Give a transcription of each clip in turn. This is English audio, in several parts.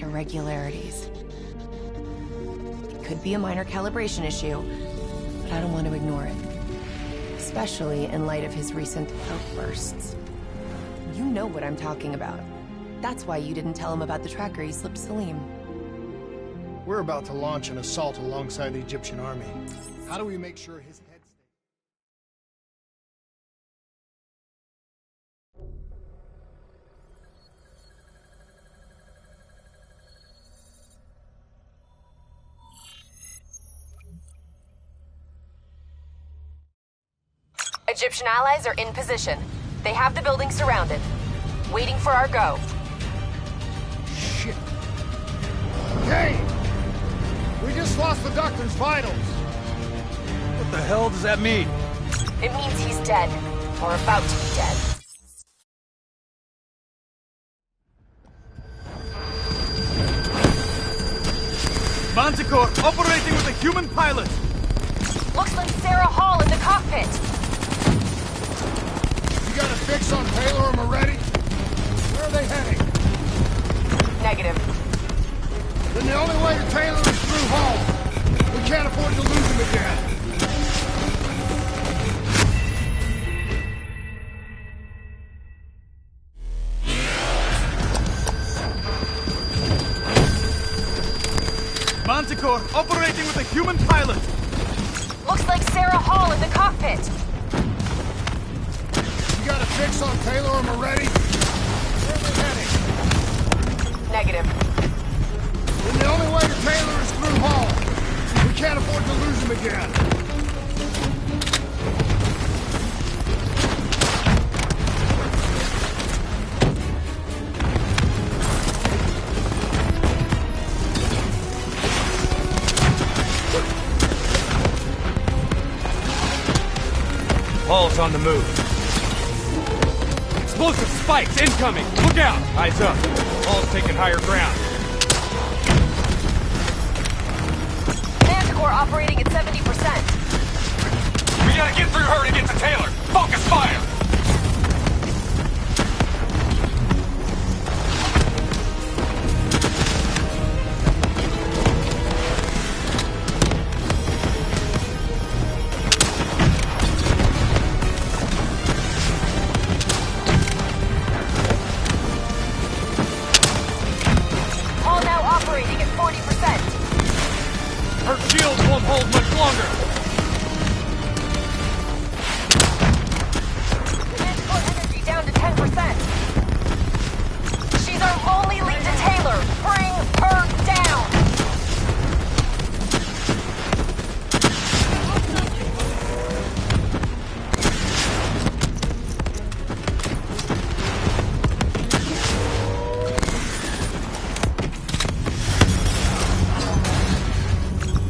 irregularities. It could be a minor calibration issue, but I don't want to ignore it. Especially in light of his recent outbursts. You know what I'm talking about. That's why you didn't tell him about the tracker he slipped Salim. We're about to launch an assault alongside the Egyptian army. How do we make sure his head Egyptian allies are in position. They have the building surrounded. Waiting for our go. Shit. Hey! We just lost the doctor's vitals. What the hell does that mean? It means he's dead. Or about to be dead. Manticore operating with a human pilot! Looks like Sarah Hall in the cockpit! You got a fix on Taylor and Moretti? Where are they heading? Negative. Then the only way to Taylor is through Hall. We can't afford to lose him again. Manticore operating with a human pilot! Looks like Sarah Hall in the cockpit! You got a fix on Taylor or Moretti? Where are they heading? Negative. Then the only way to Taylor is through Hall. We can't afford to lose him again. Hall's on the move. Explosive spikes incoming! Look out! Eyes up. Hall's taking higher ground. Manticore operating at 70%. We gotta get through her to get to Taylor! Focus fire! Hall now operating at 40%. Her shields won't hold much longer! Manticore energy down to 10%. She's our only lead to Taylor. Bring her down!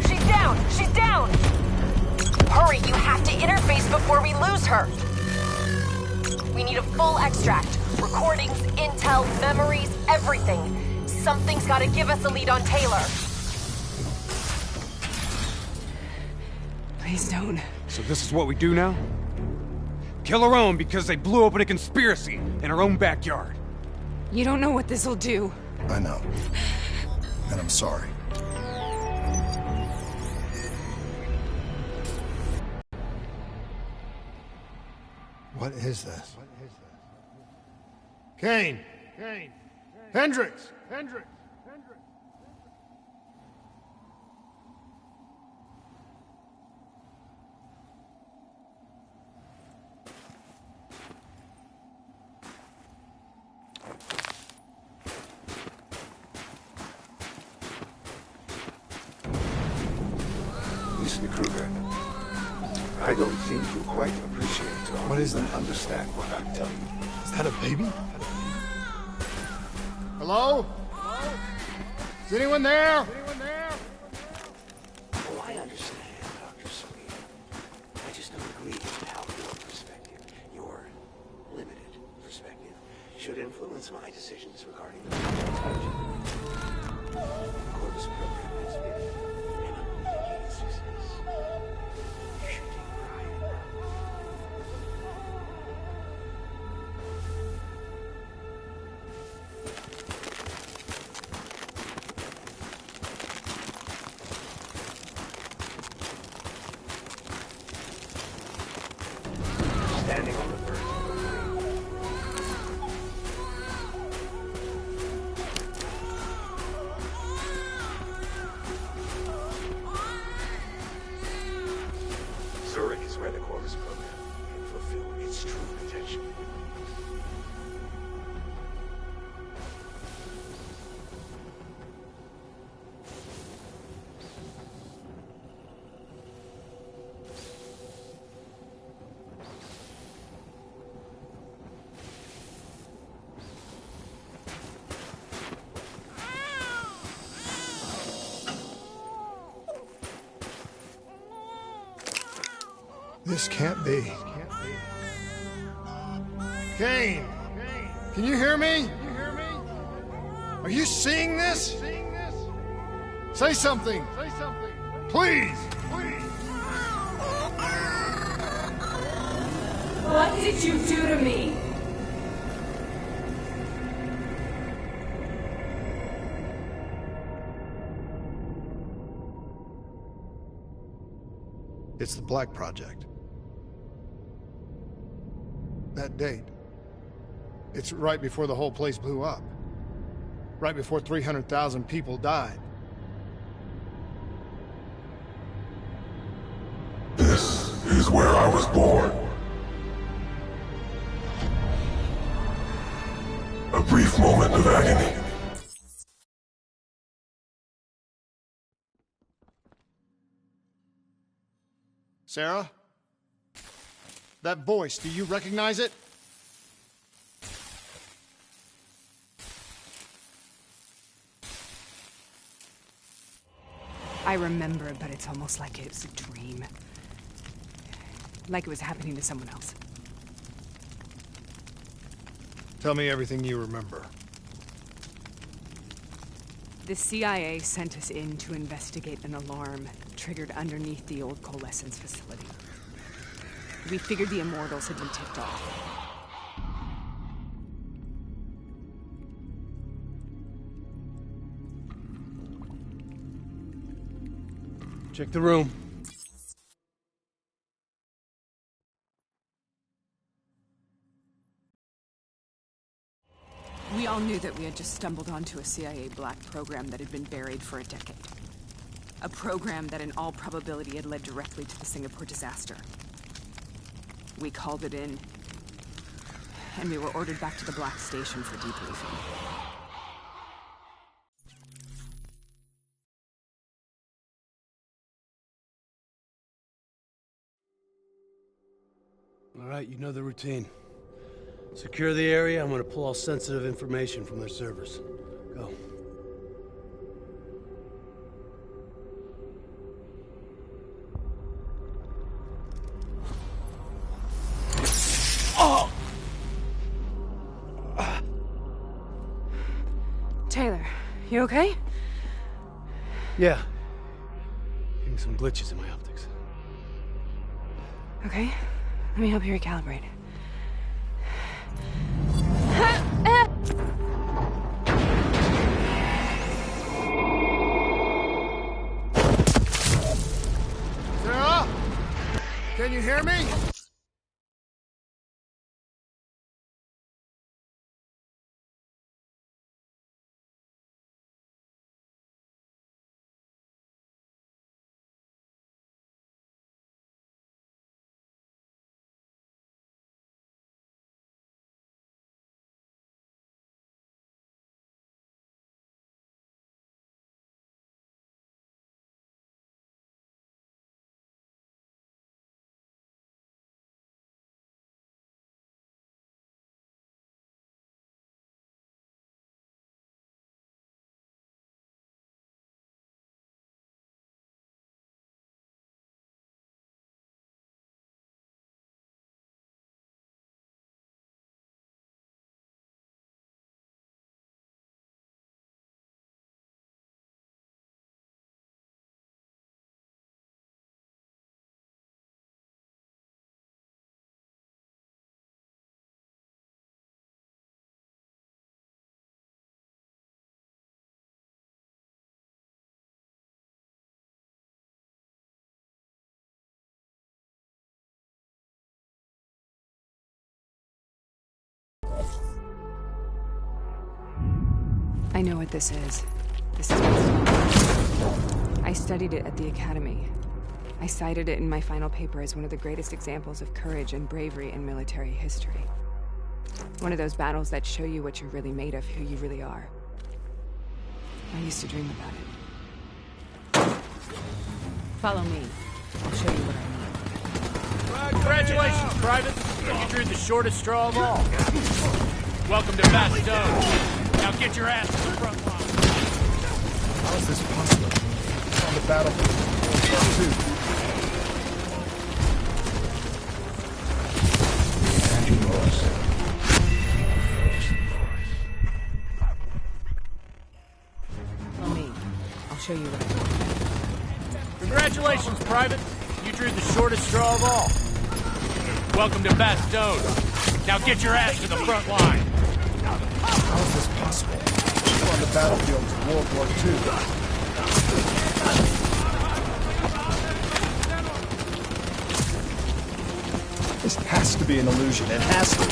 She's down! She's down! Hurry, you have to interface before we lose her! We need a full extract. Recordings, intel, memories, everything. Something's gotta give us a lead on Taylor. Please don't. So this is what we do now? Kill our own because they blew open a conspiracy in our own backyard. You don't know what this'll do. I know. And I'm sorry. What is this? Kane! Kane! Hendricks! Hendricks! Hendricks! Mr. Kruger, I don't think you quite appreciate or What is that? understand what I'm telling you. Is that a baby? Hello? Is anyone there? Oh, I understand, Dr. Salim. I just don't agree with how your perspective, your limited perspective, should influence my decisions regarding the project. Corvus program has been an immediate success. You should take pride in that. This can't be. Kane! Can you hear me? Are you seeing this? Say something! Please! What did you do to me? It's the Black Project. That date. It's right before the whole place blew up. Right before 300,000 people died. This is where I was born. A brief moment of agony. Sarah? That voice, do you recognize it? I remember, but it's almost like it was a dream. Like it was happening to someone else. Tell me everything you remember. The CIA sent us in to investigate an alarm triggered underneath the old coalescence facility. We figured the Immortals had been tipped off. Check the room. We all knew that we had just stumbled onto a CIA black program that had been buried for a decade. A program that in all probability had led directly to the Singapore disaster. We called it in, and we were ordered back to the Black Station for debriefing. All right, you know the routine. Secure the area. I'm gonna pull all sensitive information from their servers. Go. Taylor, you okay? Yeah. Getting some glitches in my optics. Okay, let me help you recalibrate. Sarah? Can you hear me? I know what this is. This is what's I studied it at the Academy. I cited it in my final paper as one of the greatest examples of courage and bravery in military history. One of those battles that show you what you're really made of, who you really are. I used to dream about it. Follow me. I'll show you what I mean. Congratulations, Private. You drew the shortest straw of all. Welcome to Bastogne. Now get your ass to the front line. How is this possible? On the battlefield. show you what I want. Congratulations, Private. You drew the shortest straw of all. Welcome to Bastogne. Now get your ass to the front line. How is this possible? We're on the battlefield of World War II. This has to be an illusion. It has to.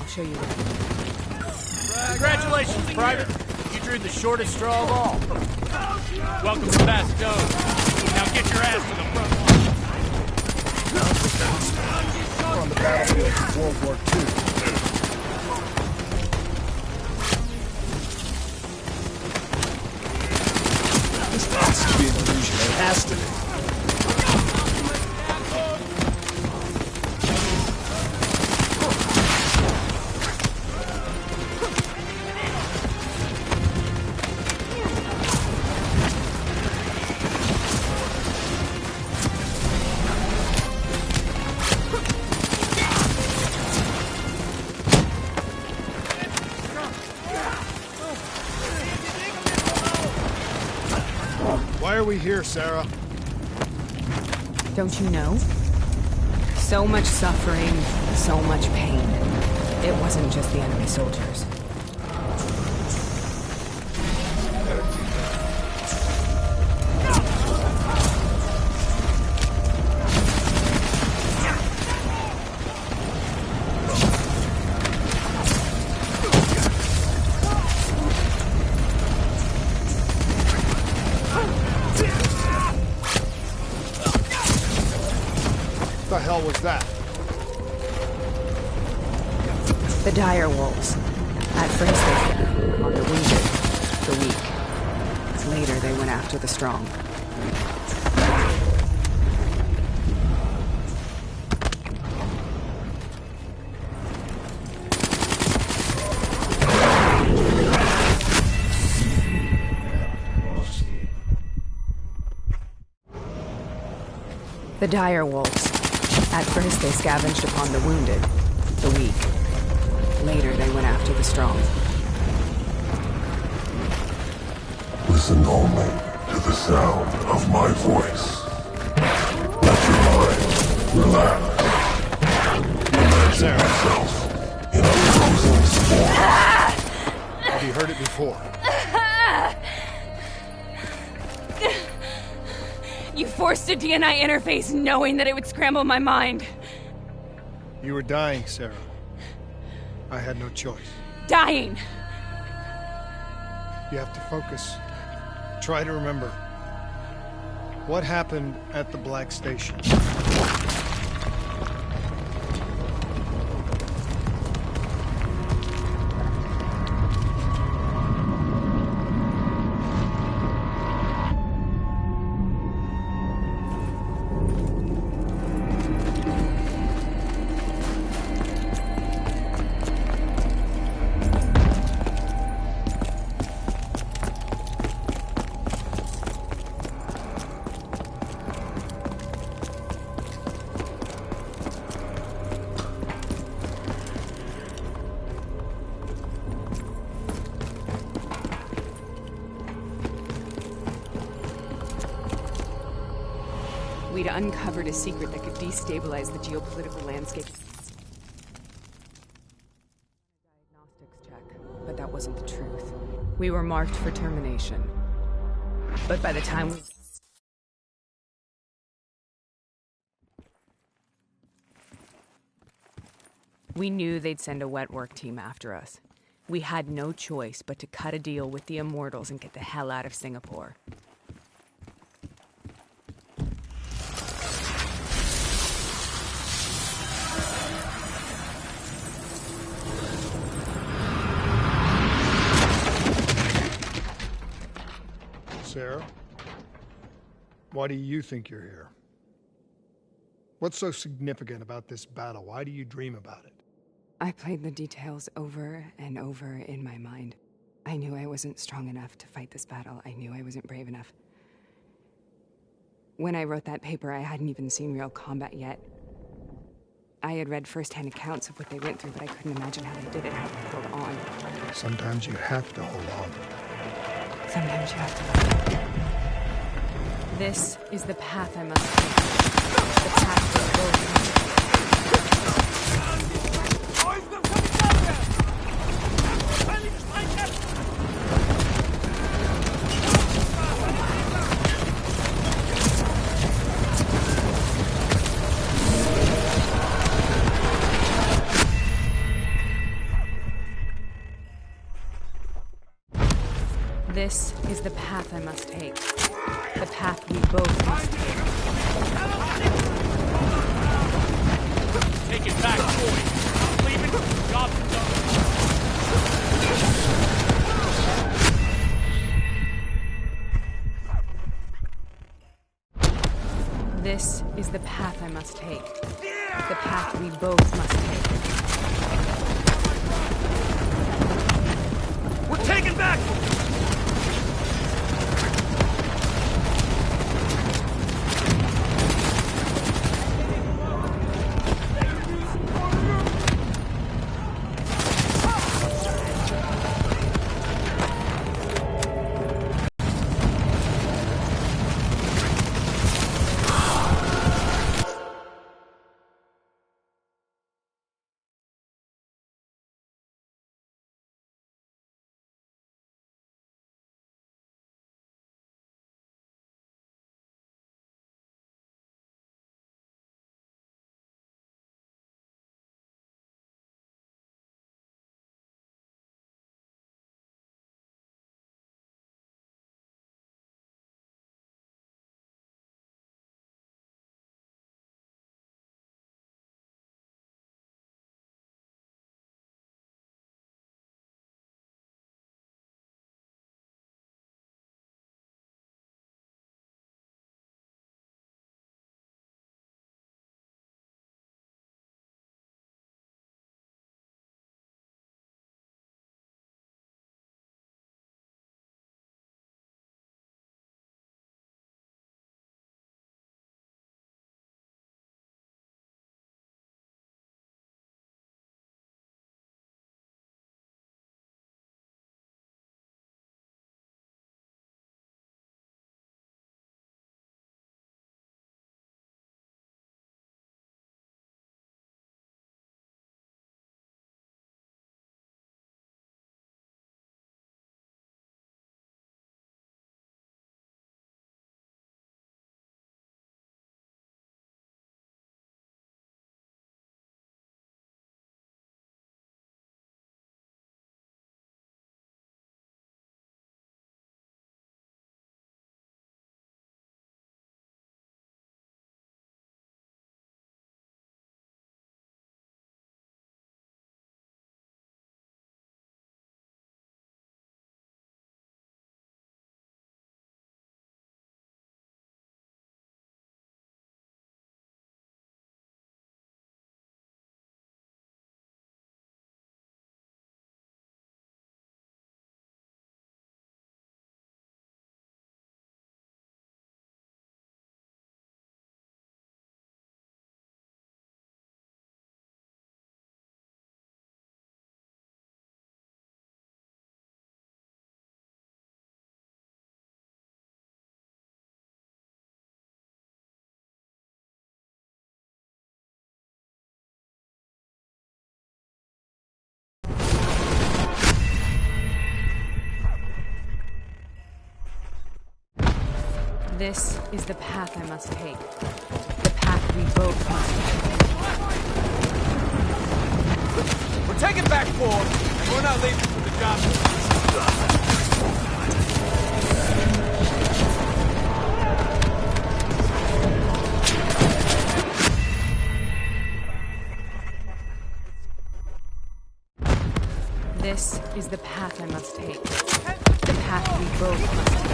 Show you what. Congratulations, Private. You drew the shortest straw of all. Welcome to Bastogne. Now get your ass to the front line. We're on the battlefield of World War II. This has to be an illusion. It has to be. Why are we here, Sarah? Don't you know? So much suffering, so much pain. It wasn't just the enemy soldiers. What the hell was that? The dire wolves. At first they fed on the wounded, the weak. Later they went after the strong. The dire wolves. At first they scavenged upon the wounded, the weak. Later they went after the strong. Listen only to the sound of my voice. Let your mind relax. Imagine yourself in a frozen storm. Have you heard it before? You forced a DNI interface knowing that it would scramble my mind. You were dying, Sarah. I had no choice. Dying! You have to focus. Try to remember. What happened at the Black Station? We'd uncovered a secret that could destabilize the geopolitical landscape. Diagnostics check, but that wasn't the truth. We were marked for termination. But by the time we knew they'd send a wet work team after us. We had no choice but to cut a deal with the Immortals and get the hell out of Singapore. Sarah? Why do you think you're here? What's so significant about this battle? Why do you dream about it? I played the details over and over in my mind. I knew I wasn't strong enough to fight this battle. I knew I wasn't brave enough. When I wrote that paper, I hadn't even seen real combat yet. I had read first-hand accounts of what they went through, but I couldn't imagine how they did it, how they held on. Sometimes you have to hold on. Sometimes you have to. This is the path I must take. The path that both must take. This is the path I must take. The path we both must take. Take it back, boys. Leaving. Job's done. This is the path I must take. The path we both must take. We're taking back! This is the path I must take. The path we both must take. We're taking back forward, and we're not leaving for the job. This is the path I must take. The path we both must take.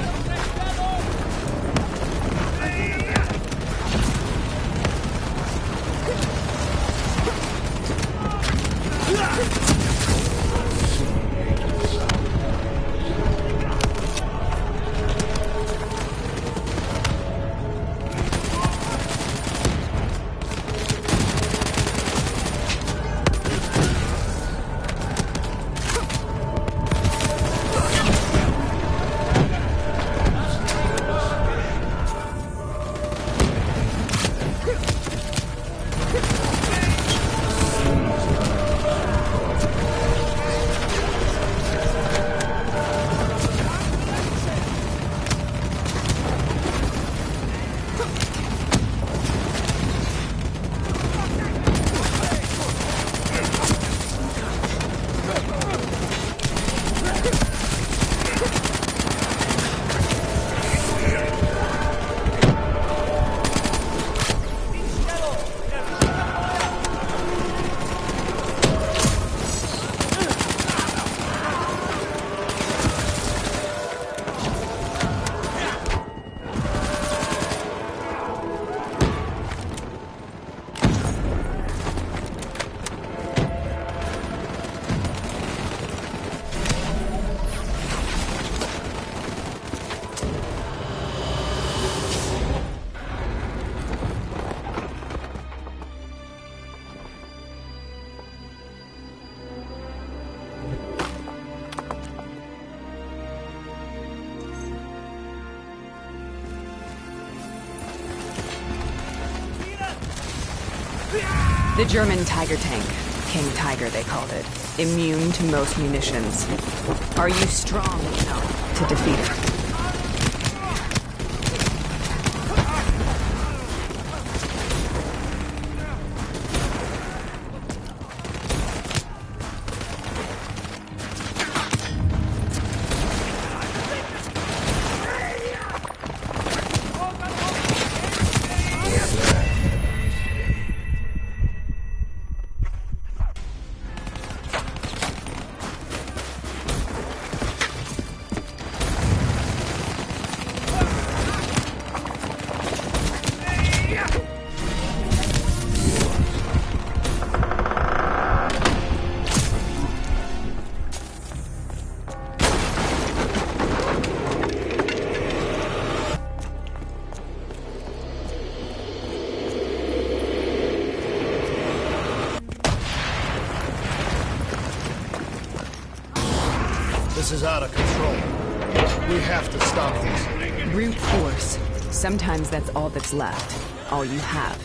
The German Tiger tank. King Tiger, they called it. Immune to most munitions. Are you strong enough to defeat it? This is out of control. We have to stop this. Brute force. Sometimes that's all that's left. All you have.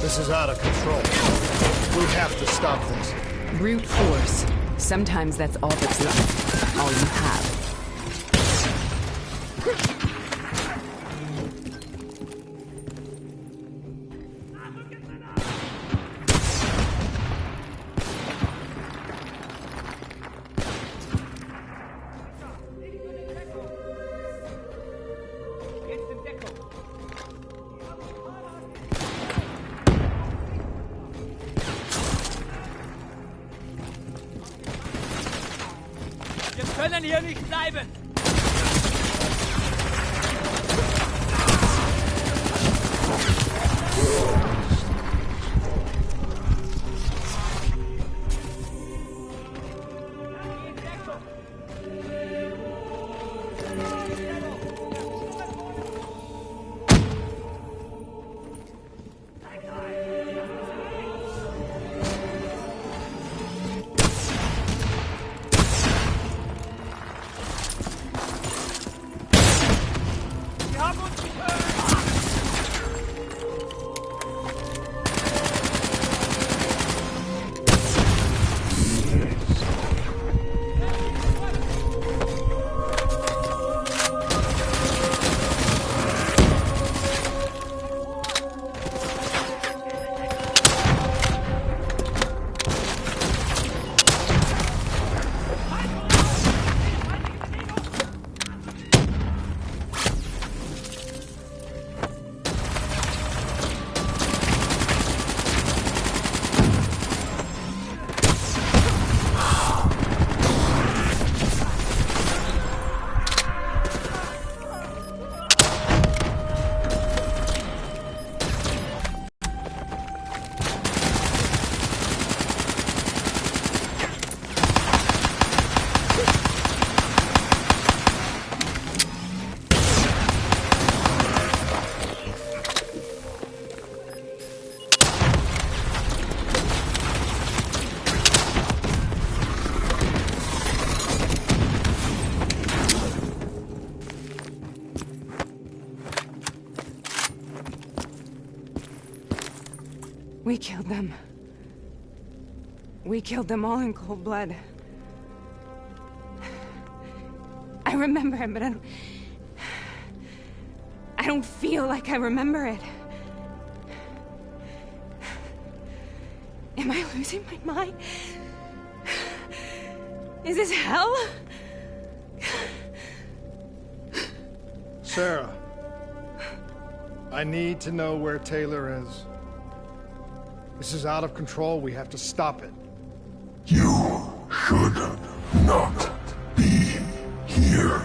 This is out of control. We have to stop this. Brute force. Sometimes that's all that's left. All you have. Wir können hier nicht bleiben! We killed them. We killed them all in cold blood. I remember it, but I don't feel like I remember it. Am I losing my mind? Is this hell? Sarah, I need to know where Taylor is. This is out of control. We have to stop it. You should not be here.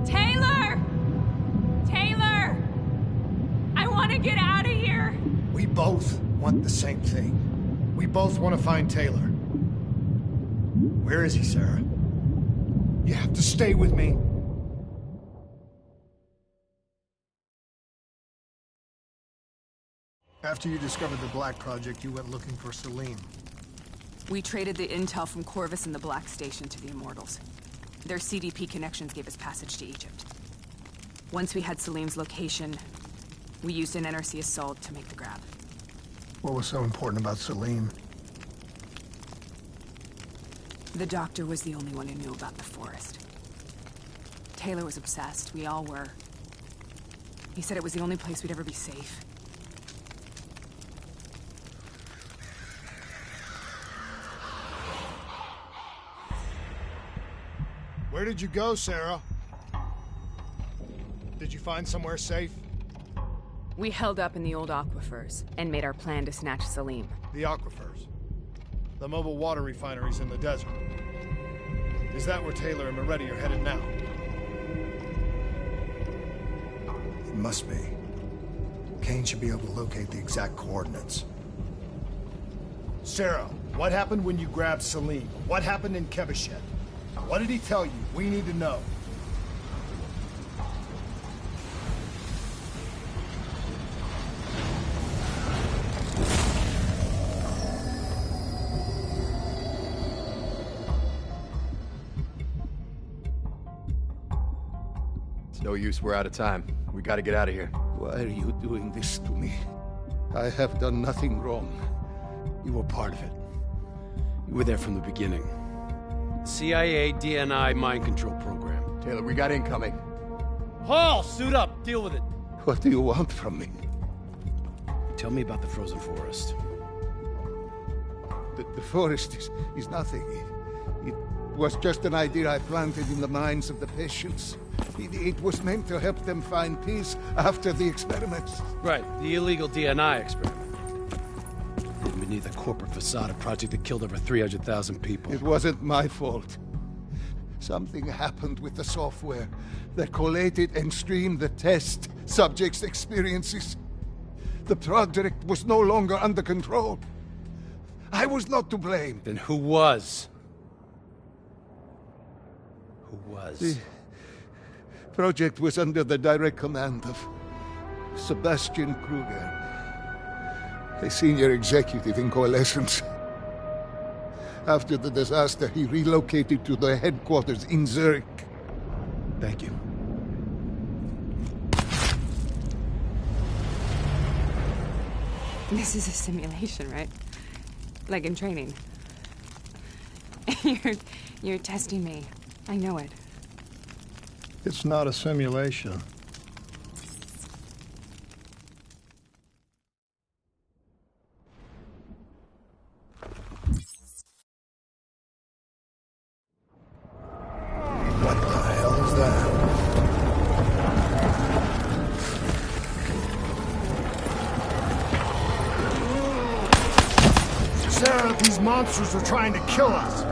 Taylor! Taylor! I want to get out of here! We both want the same thing. We both want to find Taylor. Where is he, Sarah? You have to stay with me. After you discovered the Black Project, you went looking for Salim. We traded the intel from Corvus and the Black Station to the Immortals. Their CDP connections gave us passage to Egypt. Once we had Salim's location, we used an NRC assault to make the grab. What was so important about Salim? The doctor was the only one who knew about the forest. Taylor was obsessed. We all were. He said it was the only place we'd ever be safe. Where did you go, Sarah? Did you find somewhere safe? We held up in the old aquifers and made our plan to snatch Salim. The aquifers. The mobile water refineries in the desert. Is that where Taylor and Moretti are headed now? It must be. Kane should be able to locate the exact coordinates. Sarah, what happened when you grabbed Salim? What happened in Kebashet? What did he tell you? We need to know. It's no use, we're out of time. We gotta get out of here. Why are you doing this to me? I have done nothing wrong. You were part of it. You were there from the beginning. CIA DNI mind control program. Taylor, we got incoming. Hall, suit up. Deal with it. What do you want from me? Tell me about the frozen forest. The forest is nothing. It was just an idea I planted in the minds of the patients. It was meant to help them find peace after the experiments. Right, the illegal DNI experiment. Hidden beneath a corporate facade, a project that killed over 300,000 people. It wasn't my fault. Something happened with the software that collated and streamed the test subjects' experiences. The project was no longer under control. I was not to blame. Then who was? Who was? The project was under the direct command of Sebastian Kruger, a senior executive in Coalescence. After the disaster, he relocated to the headquarters in Zurich. Thank you. This is a simulation, right? Like in training. You're testing me. I know it. It's not a simulation. What the hell is that? Sarah, these monsters are trying to kill us.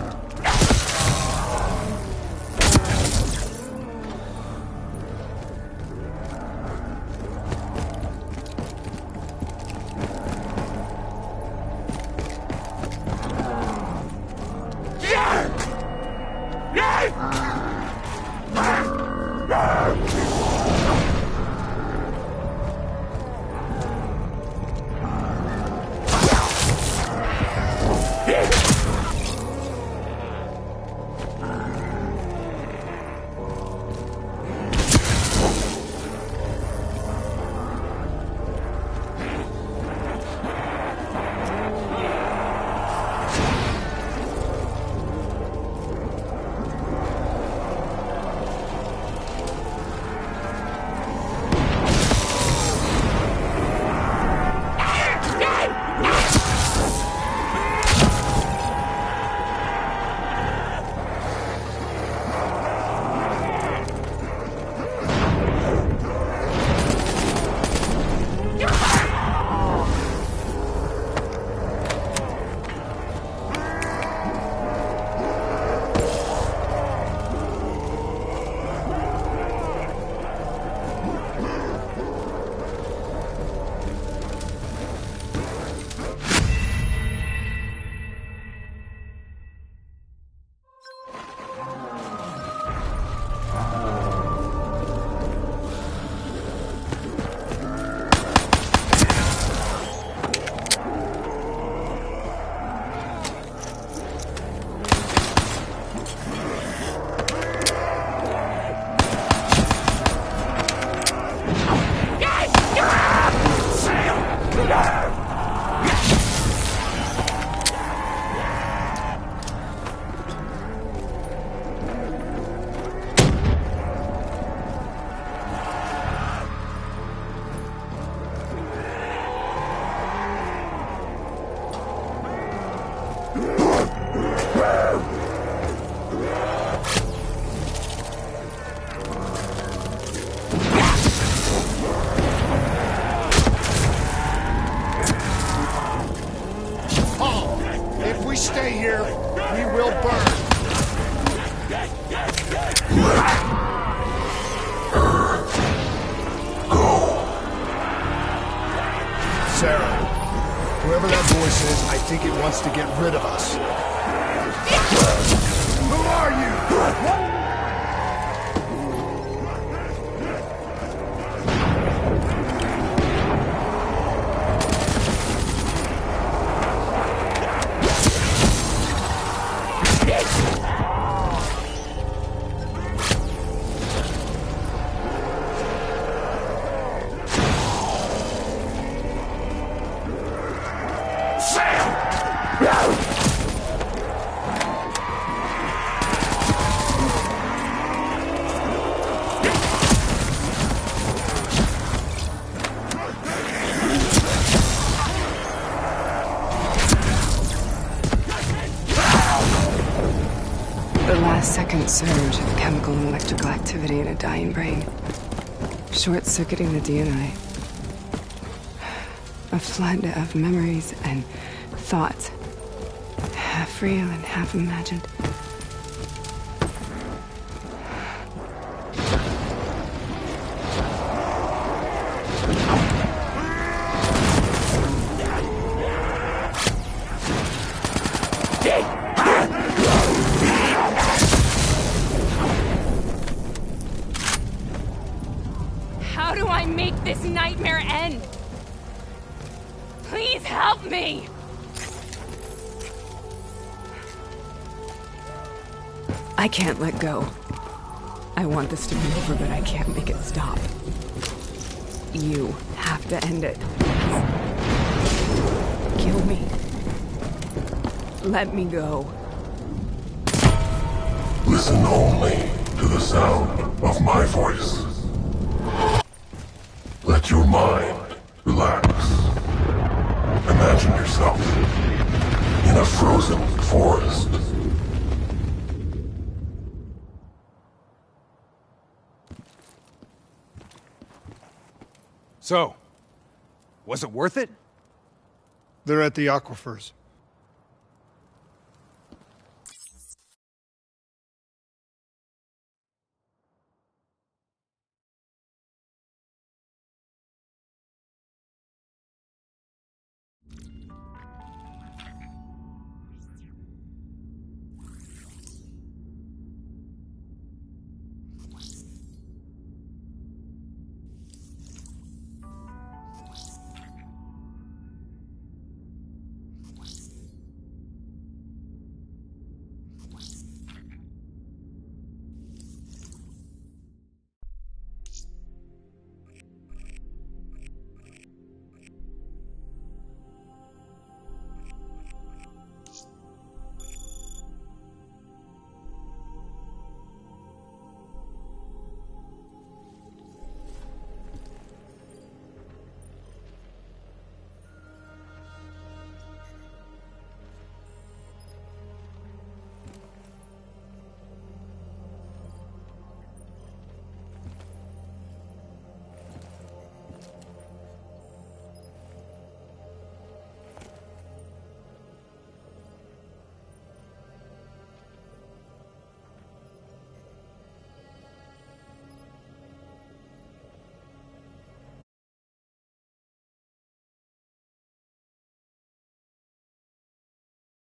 we stay here, we will burn. Sarah, whoever that voice is, I think it wants to get rid of us. Who are you? Second surge of chemical and electrical activity in a dying brain. Short-circuiting the DNA. A flood of memories and thoughts. Half real and half imagined. How do I make this nightmare end? Please help me! I can't let go. I want this to be over, but I can't make it stop. You have to end it. Kill me. Let me go. Listen only to the sound of my voice. Let your mind relax. Imagine yourself in a frozen forest. So, was it worth it? They're at the aquifers.